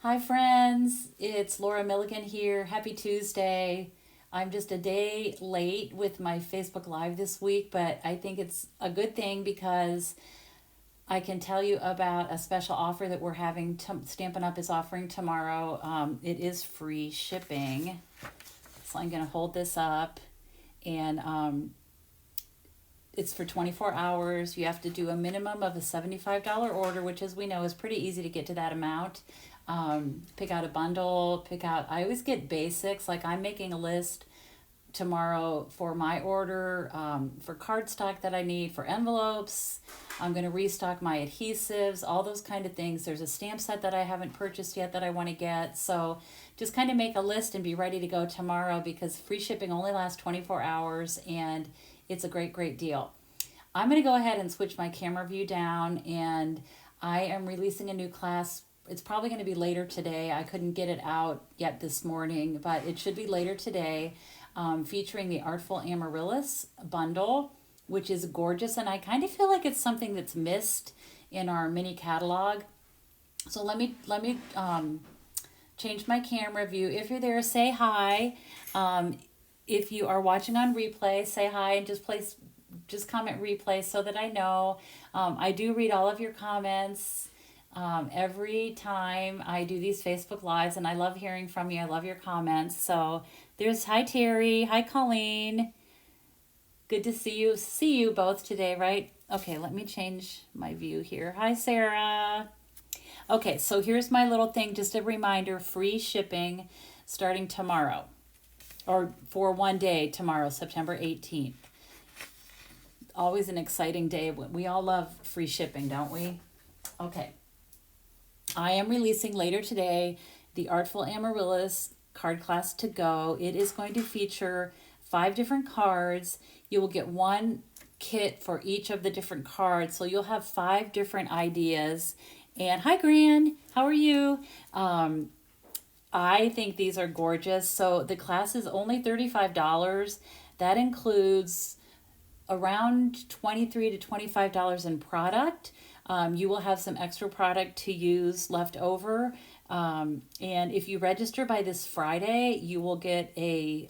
Hi, friends. It's Laura Milligan here. Happy Tuesday. I'm just a day late with my Facebook Live this week, but I think it's a good thing because I can tell you about a special offer that we're having. Stampin' Up! Is offering tomorrow. It is free shipping. So I'm going to hold this up, and it's for 24 hours. You have to do a minimum of a $75 order, which, as we know, is pretty easy to get to that amount. Pick out a bundle, I always get basics, like I'm making a list tomorrow for my order, for cardstock that I need, for envelopes. I'm going to restock my adhesives, all those kind of things. There's a stamp set that I haven't purchased yet that I want to get. So just kind of make a list and be ready to go tomorrow because free shipping only lasts 24 hours and it's a great, great deal. I'm going to go ahead and switch my camera view down, and I am releasing a new class. It's probably going to be later today. I couldn't get it out yet this morning, but it should be later today, featuring the Artful Amaryllis bundle, which is gorgeous. And I kind of feel like it's something that's missed in our mini catalog. So let me change my camera view. If you're there, say hi. If you are watching on replay, say hi and just comment replay so that I know. I do read all of your comments every time I do these Facebook Lives, and I love hearing from you. I love your comments. So there's hi Terry, hi Colleen. Good to see you both today, right? Okay, let me change my view here. Hi Sarah. Okay, so here's my little thing, just a reminder, free shipping starting tomorrow, or for one day tomorrow, September 18th. Always an exciting day. We all love free shipping, don't we? Okay. I am releasing later today the Artful Amaryllis card class to go. It is going to feature 5 different cards. You will get one kit for each of the different cards. So you'll have 5 different ideas. And hi, Gran. How are you? I think these are gorgeous. So the class is only $35. That includes around $23 to $25 in product. You will have some extra product to use left over. And if you register by this Friday, you will get a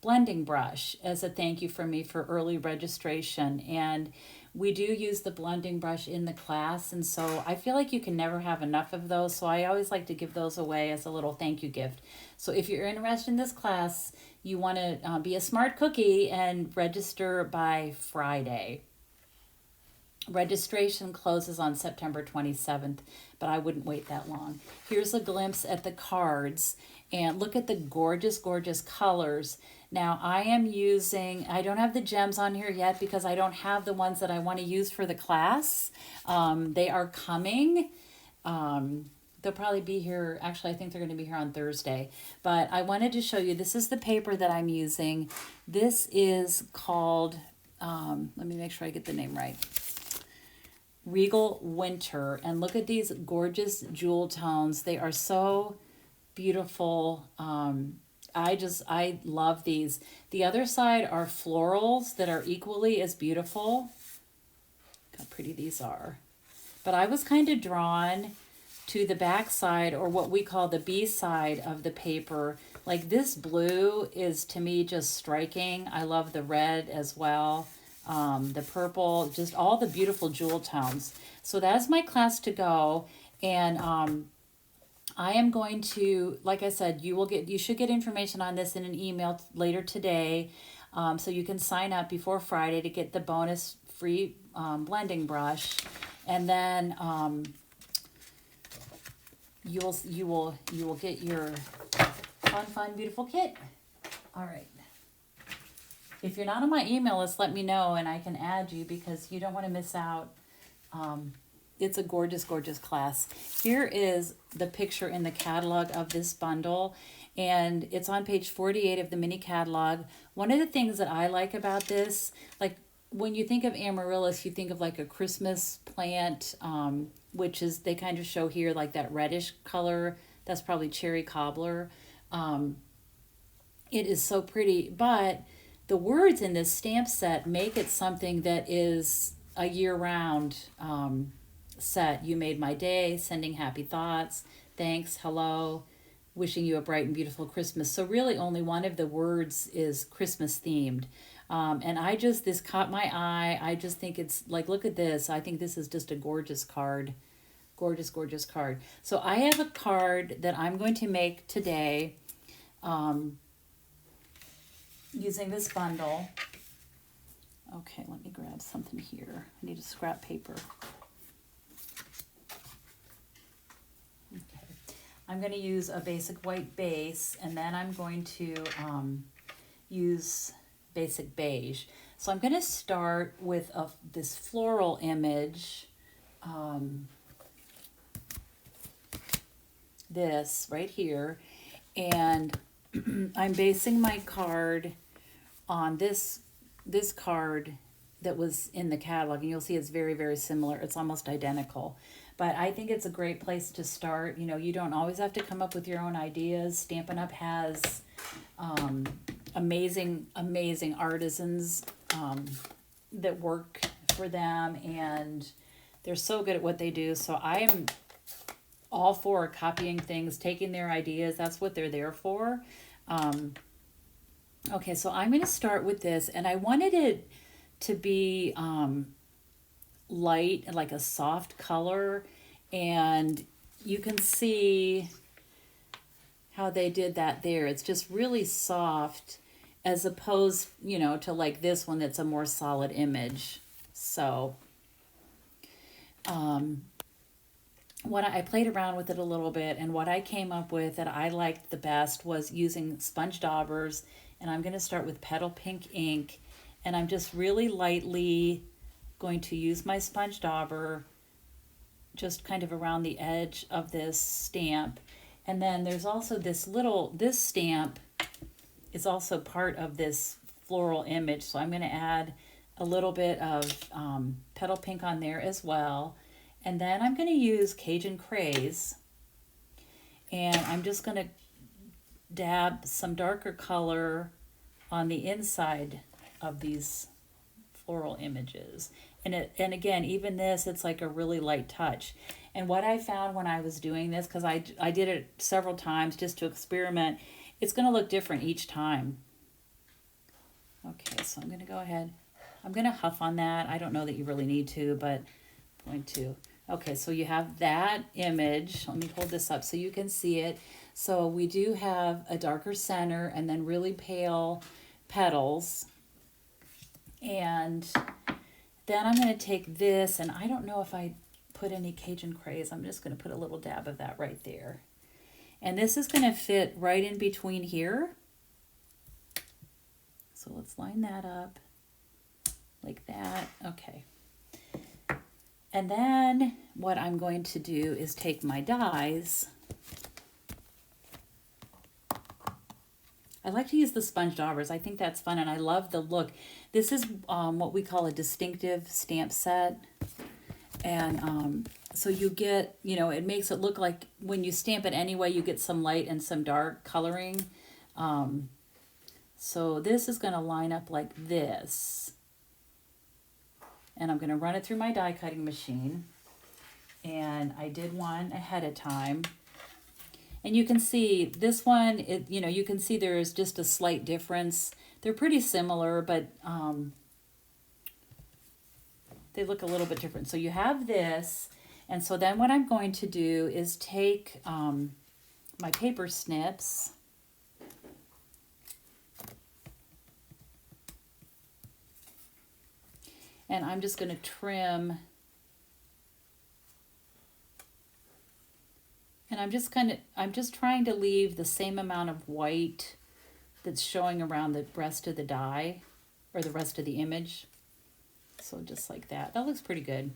blending brush as a thank you from me for early registration. And we do use the blending brush in the class. And so I feel like you can never have enough of those. So I always like to give those away as a little thank you gift. So if you're interested in this class, you want to be a smart cookie and register by Friday. Registration closes on September 27th, but I wouldn't wait that long. Here's a glimpse at the cards, and look at the gorgeous, gorgeous colors. Now, I don't have the gems on here yet because I don't have the ones that I want to use for the class. They are coming. They'll probably be here. Actually, I think they're going to be here on Thursday. But I wanted to show you, this is the paper that I'm using. This is called, let me make sure I get the name right. Regal Winter. And look at these gorgeous jewel tones. They are so beautiful. I love these. The other side are florals that are equally as beautiful. Look how pretty these are. But I was kind of drawn to the back side, or what we call the B side of the paper. Like this blue is to me just striking. I love the red as well. The purple, just all the beautiful jewel tones. So that's my class to go. And I am going to, like I said, you should get information on this in an email later today. So you can sign up before Friday to get the bonus free blending brush. And then you will get your fun, beautiful kit. All right. If you're not on my email list, let me know and I can add you because you don't want to miss out. It's a gorgeous, gorgeous class. Here is the picture in the catalog of this bundle, and it's on page 48 of the mini catalog. One of the things that I like about this, like when you think of amaryllis, you think of like a Christmas plant, which is, they kind of show here like that reddish color. That's probably cherry cobbler. It is so pretty, but the words in this stamp set make it something that is a year-round set. You made my day, sending happy thoughts. thanks, hello, wishing you a bright and beautiful Christmas. So really only one of the words is Christmas themed. And this caught my eye. I just think it's like, look at this. I think this is just a gorgeous card. Gorgeous, gorgeous card. So I have a card that I'm going to make today using this bundle. Okay, let me grab something here. I need a scrap paper. Okay, I'm going to use a basic white base, and then I'm going to use basic beige. So I'm going to start with this floral image. This right here, and I'm basing my card on this card that was in the catalog, and you'll see it's very, very similar. It's almost identical, but I think it's a great place to start. You know, you don't always have to come up with your own ideas. Stampin' Up! Has amazing artisans that work for them, and they're so good at what they do. So I am all for copying things, taking their ideas. That's what they're there for. Okay, so I'm going to start with this, and I wanted it to be light, like a soft color, and you can see how they did that there. It's just really soft, as opposed, to like this one that's a more solid image. So, what I played around with it a little bit, and what I came up with that I liked the best was using sponge daubers, and I'm going to start with Petal Pink ink, and I'm just really lightly going to use my sponge dauber just kind of around the edge of this stamp. And then there's also this stamp is also part of this floral image, so I'm going to add a little bit of Petal Pink on there as well. And then I'm going to use Cajun Craze, and I'm just going to dab some darker color on the inside of these floral images. And again, even this, it's like a really light touch. And what I found when I was doing this, because I did it several times just to experiment, it's going to look different each time. Okay, so I'm going to go ahead. I'm going to huff on that. I don't know that you really need to, but I'm going to. Okay, so you have that image. Let me hold this up so you can see it. So we do have a darker center and then really pale petals. And then I'm going to take this, and I don't know if I put any Cajun Craze. I'm just going to put a little dab of that right there. And this is going to fit right in between here. So let's line that up like that. Okay. And then what I'm going to do is take my dies. I like to use the sponge daubers. I think that's fun, and I love the look. This is what we call a distinctive stamp set. And so you get, it makes it look like when you stamp it anyway, you get some light and some dark coloring. So this is going to line up like this. And I'm going to run it through my die cutting machine. And I did one ahead of time. And you can see this one, you can see there's just a slight difference. They're pretty similar, but they look a little bit different. So you have this. And so then what I'm going to do is take my paper snips. And I'm just going to trim. And I'm just trying to leave the same amount of white that's showing around the rest of the die, or the rest of the image. So just like that. That looks pretty good.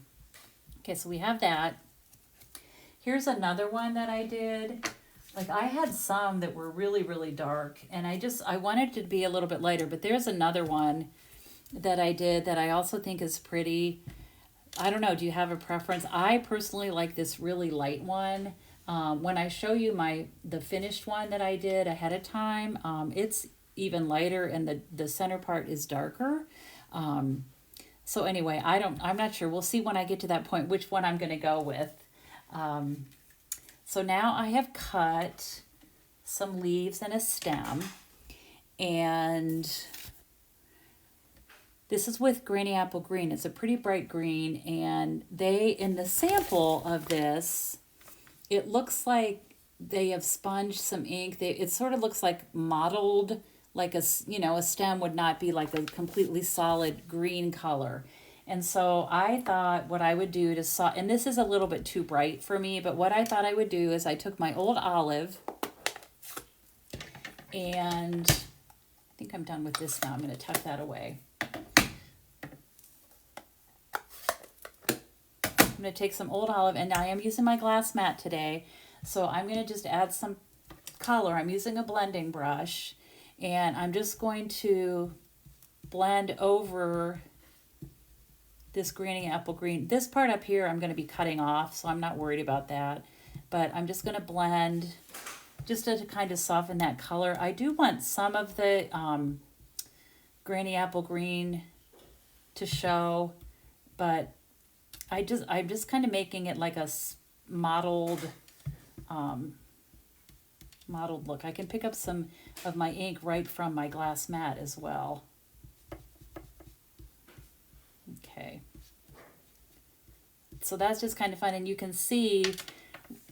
Okay, so we have that. Here's another one that I did. Like, I had some that were really, really dark, and I wanted it to be a little bit lighter, but there's another one that I did that I also think is pretty. I don't know, do you have a preference? I personally like this really light one. When I show you the finished one that I did ahead of time, it's even lighter, and the center part is darker. So anyway, I'm not sure. We'll see when I get to that point which one I'm going to go with. So now I have cut some leaves and a stem, and this is with Granny Apple Green. It's a pretty bright green, and in the sample of this, it looks like they have sponged some ink. It sort of looks like mottled, like a stem would not be like a completely solid green color. And so I thought what I would do and this is a little bit too bright for me, but what I thought I would do is I took my old olive, and I think I'm done with this now. I'm going to tuck that away. I'm going to take some old olive, and I am using my glass mat today, so I'm going to just add some color. I'm using a blending brush, and I'm just going to blend over this Granny Apple Green. This part up here I'm going to be cutting off, so I'm not worried about that, but I'm just going to blend just to kind of soften that color. I do want some of the Granny Apple Green to show, but I'm just kind of making it like a mottled look. I can pick up some of my ink right from my glass mat as well. Okay. So that's just kind of fun, and you can see,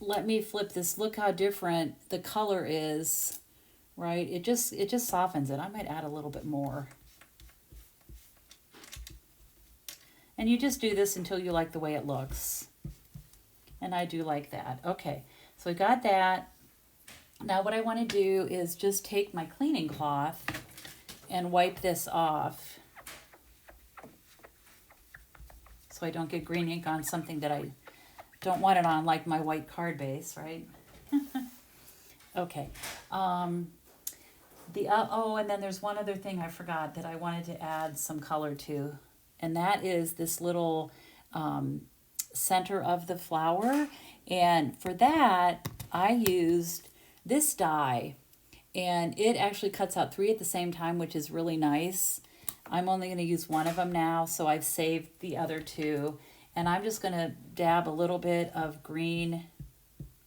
let me flip this. Look how different the color is, right? It just softens it. I might add a little bit more. And you just do this until you like the way it looks. And I do like that. Okay, so we got that. Now what I want to do is just take my cleaning cloth and wipe this off, so I don't get green ink on something that I don't want it on, like my white card base, right? Okay. And then there's one other thing I forgot that I wanted to add some color to, and that is this little center of the flower. And for that, I used this die, and it actually cuts out 3 at the same time, which is really nice. I'm only going to use one of them now, so I've saved the other 2. And I'm just going to dab a little bit of green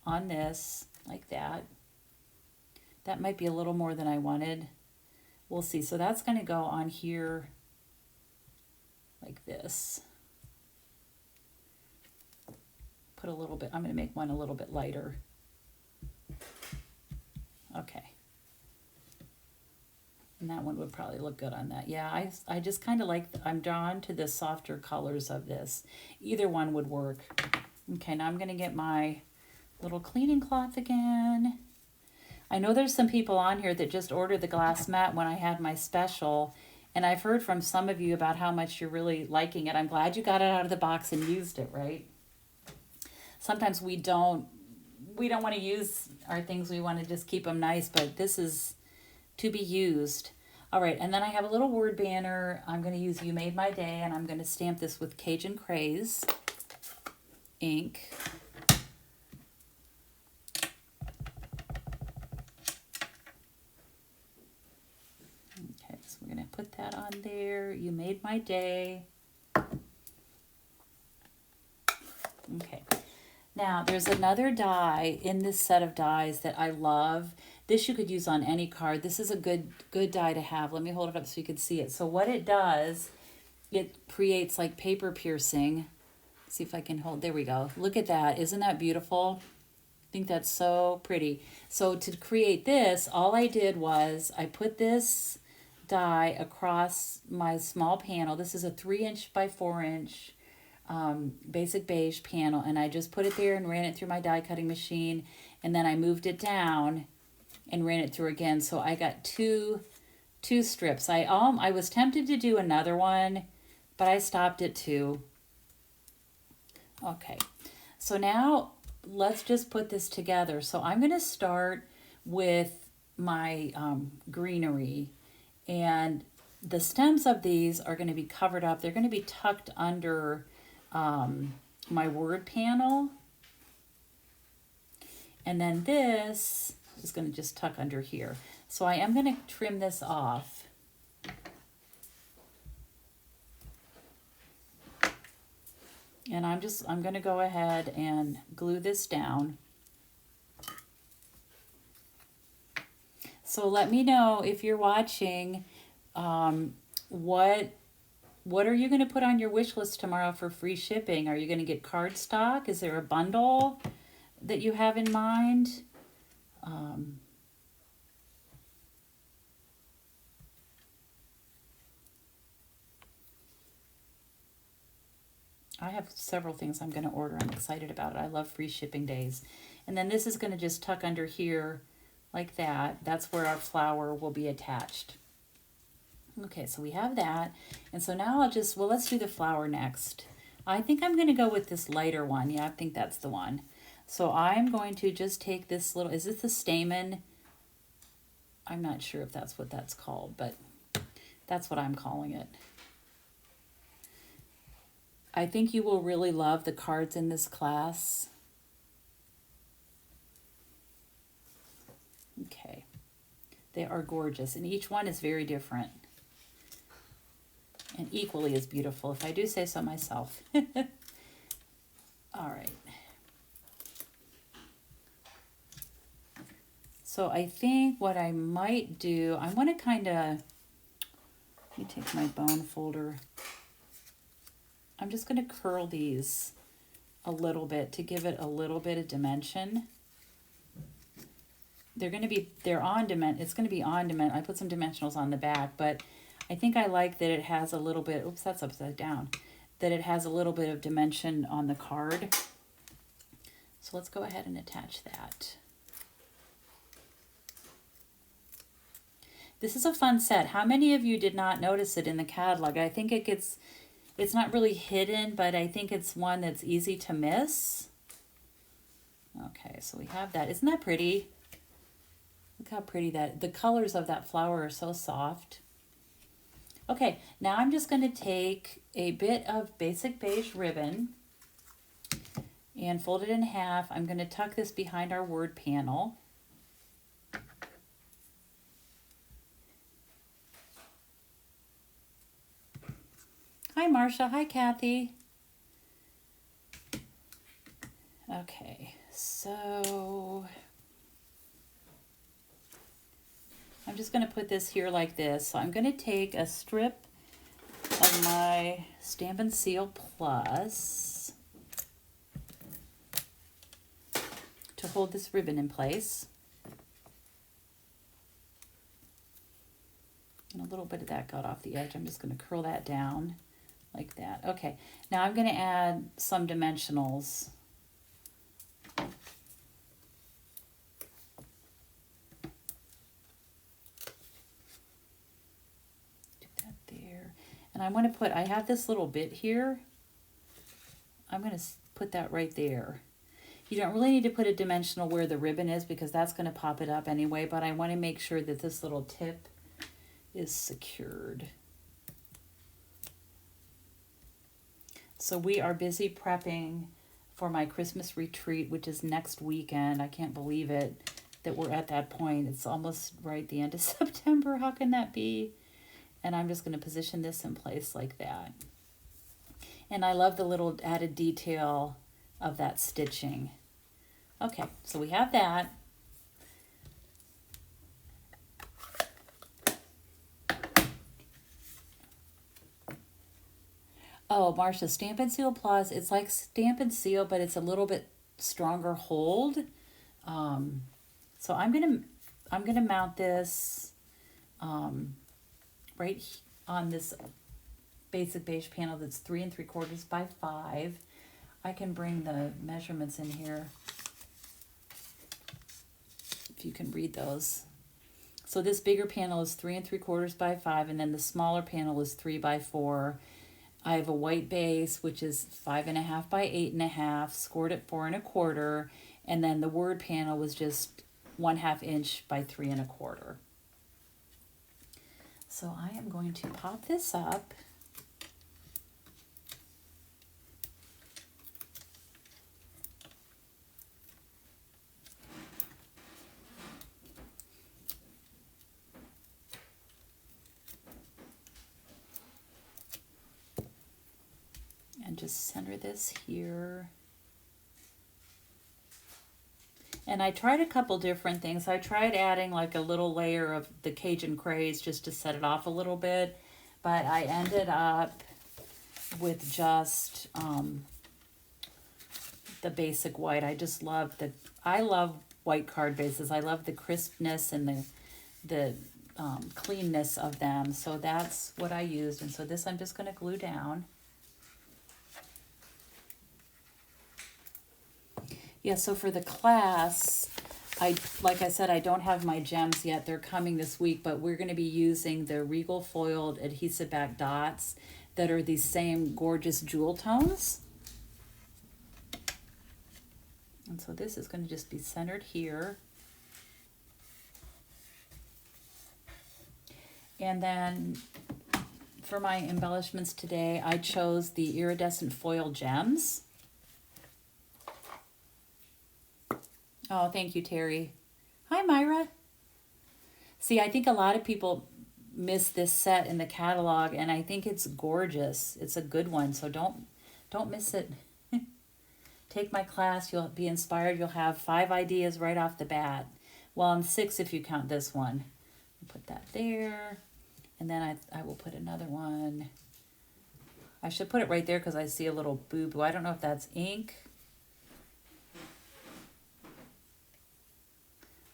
on this, like that. That might be a little more than I wanted. We'll see. So that's going to go on here like this. Put a little bit, I'm going to make one a little bit lighter. Okay. And that one would probably look good on that. Yeah, I just kind of like, I'm drawn to the softer colors of this. Either one would work. Okay, now I'm going to get my little cleaning cloth again. I know there's some people on here that just ordered the glass mat when I had my special, and I've heard from some of you about how much you're really liking it. I'm glad you got it out of the box and used it, right? Sometimes we don't want to use our things. We want to just keep them nice, but this is to be used. All right, and then I have a little word banner. I'm going to use You Made My Day, and I'm going to stamp this with Cajun Craze ink. Okay, so we're going to put that on there. You Made My Day. Okay. Now, there's another die in this set of dies that I love. This you could use on any card. This is a good die to have. Let me hold it up so you can see it. So what it does, it creates like paper piercing. See if I can hold, there we go. Look at that, isn't that beautiful? I think that's so pretty. So to create this, all I did was I put this die across my small panel. This is a 3" by 4" basic beige panel, and I just put it there and ran it through my die cutting machine, and then I moved it down and ran it through again. So I got two strips. I was tempted to do another one, but I stopped at 2. Okay, so now let's just put this together. So I'm going to start with my greenery, and the stems of these are going to be covered up. They're going to be tucked under my word panel, and then this is going to just tuck under here. So I am going to trim this off. And I'm going to go ahead and glue this down. So let me know if you're watching, what are you going to put on your wish list tomorrow for free shipping? Are you going to get cardstock? Is there a bundle that you have in mind? I have several things I'm going to order. I'm excited about it. I love free shipping days. And then this is going to just tuck under here like that. That's where our flower will be attached. Okay, so we have that. And so now let's do the flower next. I think I'm going to go with this lighter one. Yeah, I think that's the one. So I'm going to just take this little, is this the stamen? I'm not sure if that's what that's called, but that's what I'm calling it. I think you will really love the cards in this class. Okay. They are gorgeous, and each one is very different. And equally as beautiful, if I do say so myself. All right. So I think what I might do, I want to kind of, let me take my bone folder. I'm just going to curl these a little bit to give it a little bit of dimension. It's going to be on dimension. I put some dimensionals on the back, but I think I like that it has a little bit, oops, that's upside down, that it has a little bit of dimension on the card. So let's go ahead and attach that. This is a fun set. How many of you did not notice it in the catalog? I think it's not really hidden, but I think it's one that's easy to miss. Okay, so we have that. Isn't that pretty? Look how pretty the colors of that flower are so soft. Okay, now I'm just going to take a bit of basic beige ribbon and fold it in half. I'm going to tuck this behind our word panel. Hi, Marcia. Hi, Kathy. Okay, so I'm just going to put this here like this. So I'm going to take a strip of my Stampin' Seal Plus to hold this ribbon in place. And a little bit of that got off the edge. I'm just going to curl that down like that. Okay, now I'm going to add some dimensionals. Do that there. And I want to I have this little bit here. I'm going to put that right there. You don't really need to put a dimensional where the ribbon is because that's going to pop it up anyway, but I want to make sure that this little tip is secured. So we are busy prepping for my Christmas retreat, which is next weekend. I can't believe it that we're at that point. It's almost right the end of September. How can that be? And I'm just going to position this in place like that. And I love the little added detail of that stitching. Okay, so we have that. Oh, Marcia, Stampin' Seal Plus, it's like Stampin' Seal, but it's a little bit stronger hold. So I'm gonna mount this right on this basic beige panel that's 3 3/4 by 5. I can bring the measurements in here if you can read those. So this bigger panel is 3 3/4 by 5, and then the smaller panel is 3 by 4. I have a white base, which is 5.5 by 8.5, scored at 4 1/4, and then the word panel was just 1/2 inch by 3 1/4. So I am going to pop this up. And just center this here. And I tried a couple different things. I tried adding like a little layer of the Cajun craze just to set it off a little bit. But I ended up with just the basic white. I love white card bases. I love the crispness and the cleanness of them. So that's what I used. And so this I'm just going to glue down. Yeah, so for the class, like I said, I don't have my gems yet. They're coming this week, but we're going to be using the Regal foiled adhesive back dots that are these same gorgeous jewel tones. And so this is going to just be centered here. And then for my embellishments today, I chose the iridescent foil gems. Oh, thank you, Terry. Hi, Myra. See, I think a lot of people miss this set in the catalog, and I think it's gorgeous. It's a good one, so don't miss it. Take my class. You'll be inspired. You'll have 5 ideas right off the bat. Well, and 6 if you count this one. Put that there, and then I will put another one. I should put it right there because I see a little boo-boo. I don't know if that's ink.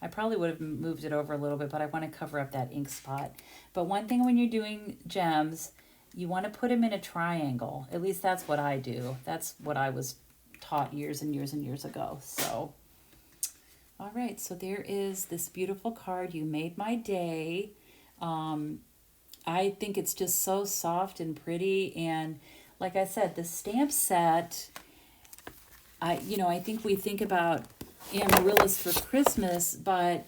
I probably would have moved it over a little bit, but I want to cover up that ink spot. But one thing when you're doing gems, you want to put them in a triangle. At least that's what I do. That's what I was taught years and years and years ago. So, all right. So there is this beautiful card. You made my day. I think it's just so soft and pretty. And like I said, the stamp set, I think we think about amaryllis for Christmas, but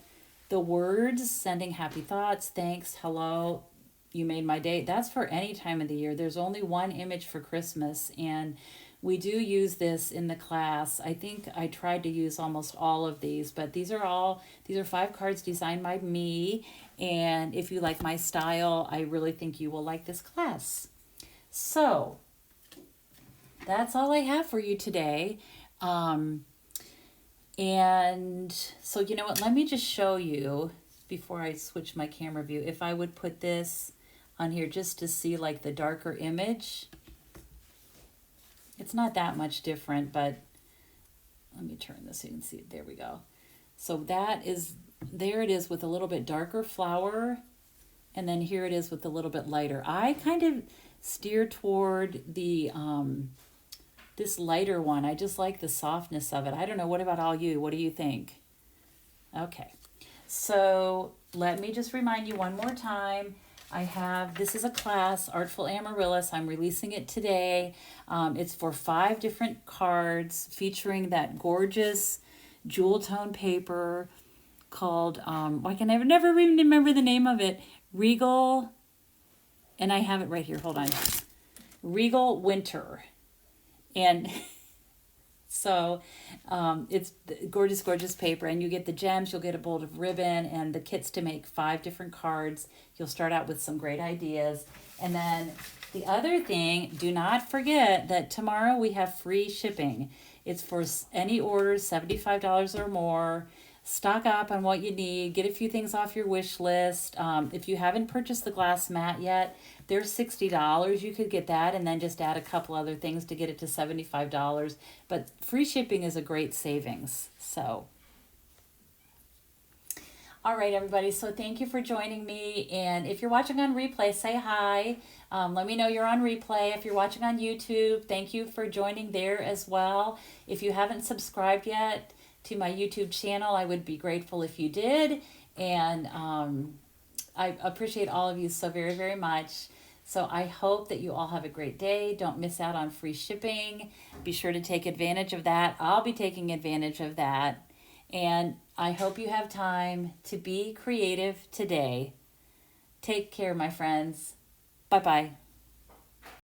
the words, sending happy thoughts, thanks, hello, you made my day, that's for any time of the year. There's only one image for Christmas, and we do use this in the class. I think I tried to use almost all of these, but these are 5 cards designed by me, and if you like my style, I really think you will like this class. So that's all I have for you today. And so, you know what, let me just show you before I switch my camera view, if I would put this on here just to see like the darker image. It's not that much different, but let me turn this so you can see it. There we go. So there it is with a little bit darker flower, and then here it is with a little bit lighter. I kind of steer toward the this lighter one. I just like the softness of it. I don't know. What about all you? What do you think? Okay. So let me just remind you one more time. This is a class, Artful Amaryllis. I'm releasing it today. It's for 5 different cards featuring that gorgeous jewel tone paper called, I can never even remember the name of it. Regal, and I have it right here. Hold on. Regal Winter. And so it's gorgeous, gorgeous paper. And you get the gems, you'll get a bolt of ribbon, and the kits to make 5 different cards. You'll start out with some great ideas. And then the other thing, do not forget that tomorrow we have free shipping. It's for any orders, $75 or more. Stock up on what you need. Get a few things off your wish list. If you haven't purchased the glass mat yet, they're $60. You could get that and then just add a couple other things to get it to $75. But free shipping is a great savings. So, all right, everybody. So thank you for joining me. And if you're watching on replay, say hi. Let me know you're on replay. If you're watching on YouTube, thank you for joining there as well. If you haven't subscribed yet to my YouTube channel, I would be grateful if you did. And I appreciate all of you so very, very much. So I hope that you all have a great day. Don't miss out on free shipping. Be sure to take advantage of that. I'll be taking advantage of that. And I hope you have time to be creative today. Take care, my friends. Bye-bye.